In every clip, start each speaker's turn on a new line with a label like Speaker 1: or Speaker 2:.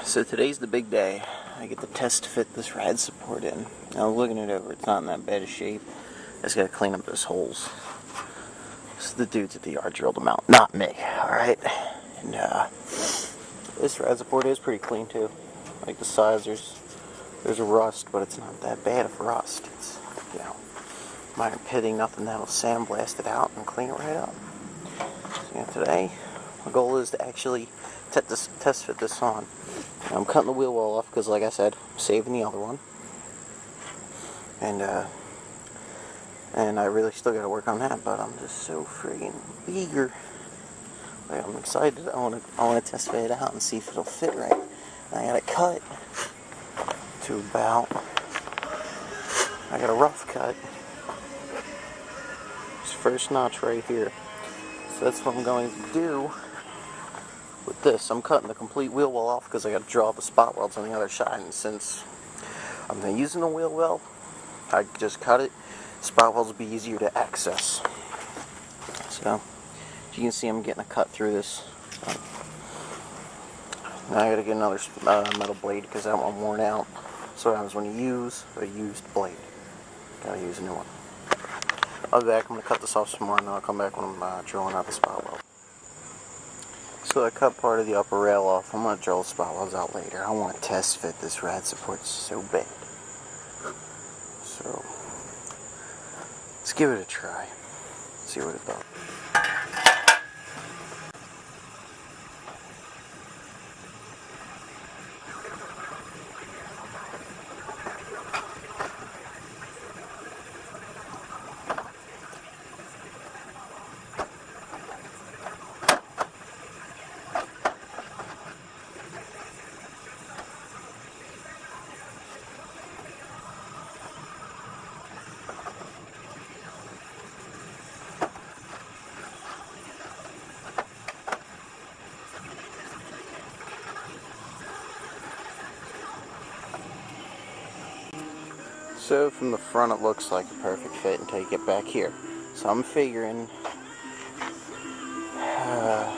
Speaker 1: So today's the big day. I get to test fit this rad support in. Now looking it over, it's not in that bad of shape. I just gotta clean up those holes. So the dudes at the yard drilled them out, not me, alright? And this rad support is pretty clean too. Like the sides, there's a rust, but it's not that bad of rust. It's, you know, minor pitting, nothing that'll sandblast it out and clean it right up. So yeah, today, my goal is to actually test fit this on. I'm cutting the wheel well off because, like I said, I'm saving the other one. And I really still got to work on that, but I'm just so freaking eager. Like, I'm excited. I want to test fit it out and see if it'll fit right. And I got to cut to about. I got a rough cut. This first notch right here. So that's what I'm going to do. With this, I'm cutting the complete wheel well off because I got to draw the spot welds on the other side, and since I'm not using the wheel well, I just cut it. Spot welds will be easier to access. So, as you can see, I'm getting a cut through this. Now I got to get another metal blade because that one worn out. So what happens when you use a used blade? Gotta use a new one. I'll be back. I'm going to cut this off some more, and then I'll come back when I'm drilling out the spot weld. So I cut part of the upper rail off. I'm going to drill the spot welds out later. I want to test fit this rad support so bad. So, let's give it a try. See what it does. So from the front it looks like a perfect fit until you get back here. So I'm figuring, yeah,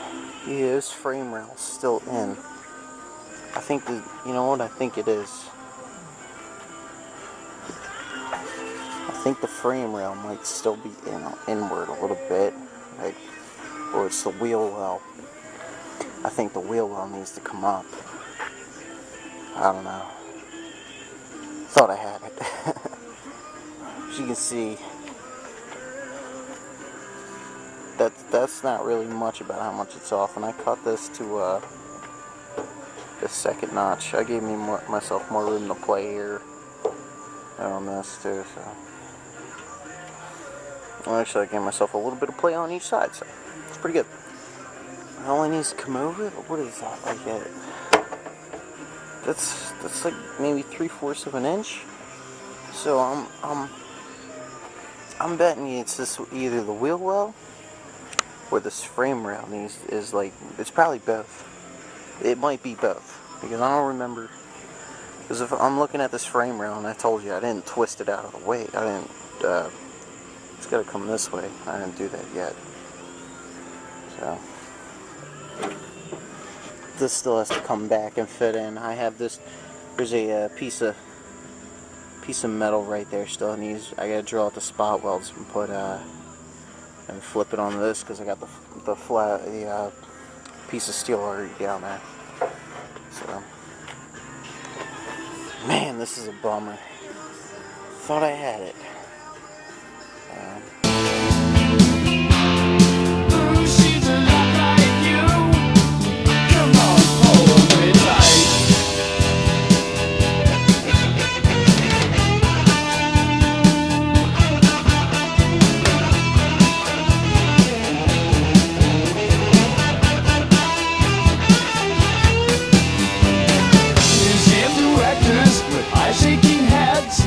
Speaker 1: this frame rail's still in. I think you know what I think it is? I think the frame rail might still be inward a little bit, like, or it's the wheel well. I think the wheel well needs to come up. I don't know. Thought I had it. As you can see, that's not really much about how much it's off. And I cut this to the second notch. I gave myself more room to play here on this too. So well, actually, I gave myself a little bit of play on each side. So it's pretty good. It only needs to come over. What is that? I get it. That's like maybe 3/4 of an inch. So I'm betting you it's this either the wheel well or this frame rail is like, it's probably both. It might be both because I don't remember. Because if I'm looking at this frame rail, and I told you I didn't twist it out of the way. I didn't. It's got to come this way. I didn't do that yet. So. This still has to come back and fit in. I have this. There's a piece of metal right there still. I gotta drill out the spot welds and put and flip it on this because I got the piece of steel already down there. So, man, this is a bummer. Thought I had it.
Speaker 2: Shaking heads,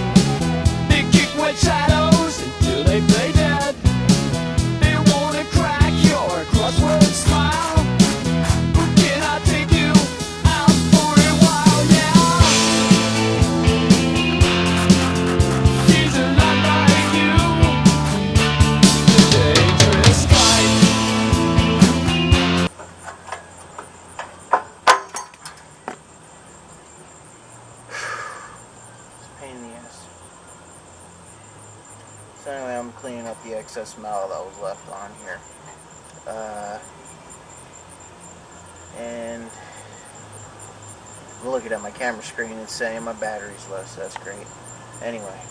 Speaker 2: they kick wet shadows until they play dead.
Speaker 1: I'm cleaning up the excess metal that was left on here. And I'm looking at my camera screen and saying my battery's low, so that's great. Anyway,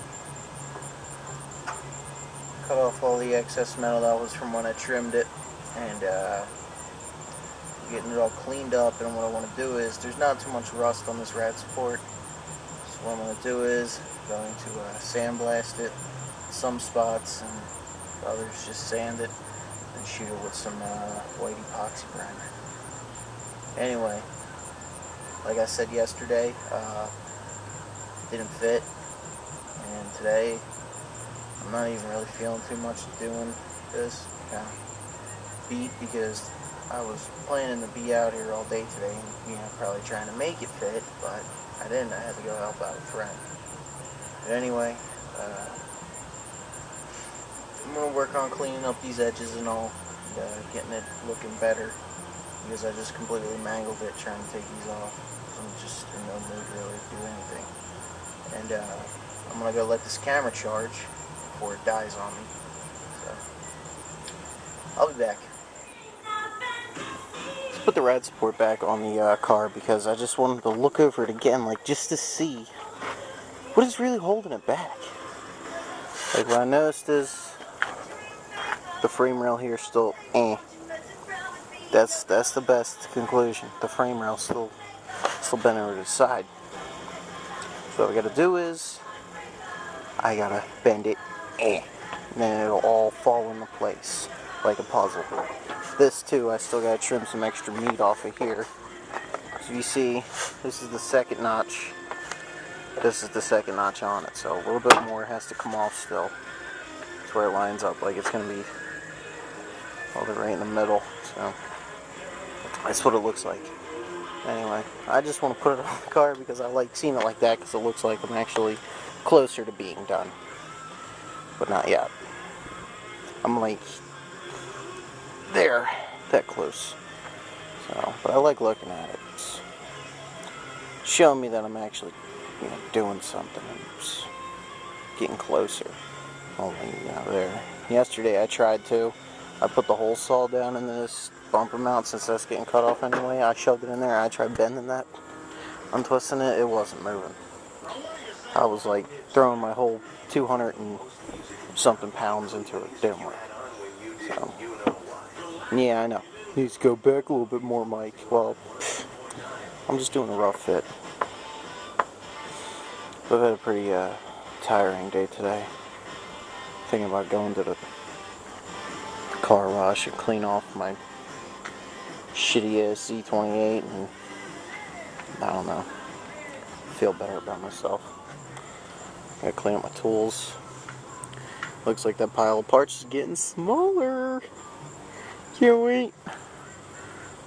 Speaker 1: cut off all the excess metal that was from when I trimmed it, and getting it all cleaned up. And what I want to do is, there's not too much rust on this rad support, so what I'm going to do is I'm going to sandblast it in some spots, and others just sand it and shoot it with some white epoxy primer. Anyway, like I said yesterday, it didn't fit, and today I'm not even really feeling too much doing this. Kind of beat, because I was planning to be out here all day today and, probably trying to make it fit, but I didn't. I had to go help out a friend. But anyway, I'm going to work on cleaning up these edges and all, and, getting it looking better, because I just completely mangled it trying to take these off. I'm just in no mood really to do anything. And I'm going to go let this camera charge before it dies on me. So, I'll be back. Let's put the rad support back on the car, because I just wanted to look over it again, like, just to see what is really holding it back. Like, what I noticed is the frame rail here still, That's the best conclusion. The frame rail still bent over to the side. So what I gotta do is, I gotta bend it, and then it'll all fall into place like a puzzle. This too, I still gotta trim some extra meat off of here. So you see, this is the second notch. This is the second notch on it, so a little bit more has to come off still. That's where it lines up, like it's gonna be all right in the middle. So that's what it looks like. Anyway, I just want to put it on the car because I like seeing it like that, because it looks like I'm actually closer to being done. But not yet. I'm like there, that close. So, but I like looking at it. It's showing me that I'm actually, doing something. It's getting closer. Only, there. Yesterday I tried to. I put the hole saw down in this bumper mount, since that's getting cut off anyway. I shoved it in there. I tried bending that, untwisting it. It wasn't moving. I was like throwing my whole 200 and something pounds into it. Didn't work. So, yeah, I know. Needs to go back a little bit more, Mike. Well, I'm just doing a rough fit. I've had a pretty tiring day today. Thinking about going to the car wash and clean off my shitty ass Z28, and I don't know, feel better about myself. Gotta clean up my tools. Looks like that pile of parts is getting smaller. Can't wait.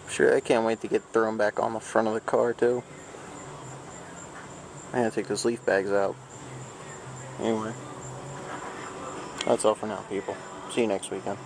Speaker 1: Sure, I can't wait to get thrown back on the front of the car too. I gotta take those leaf bags out. Anyway, that's all for now, people. See you next weekend.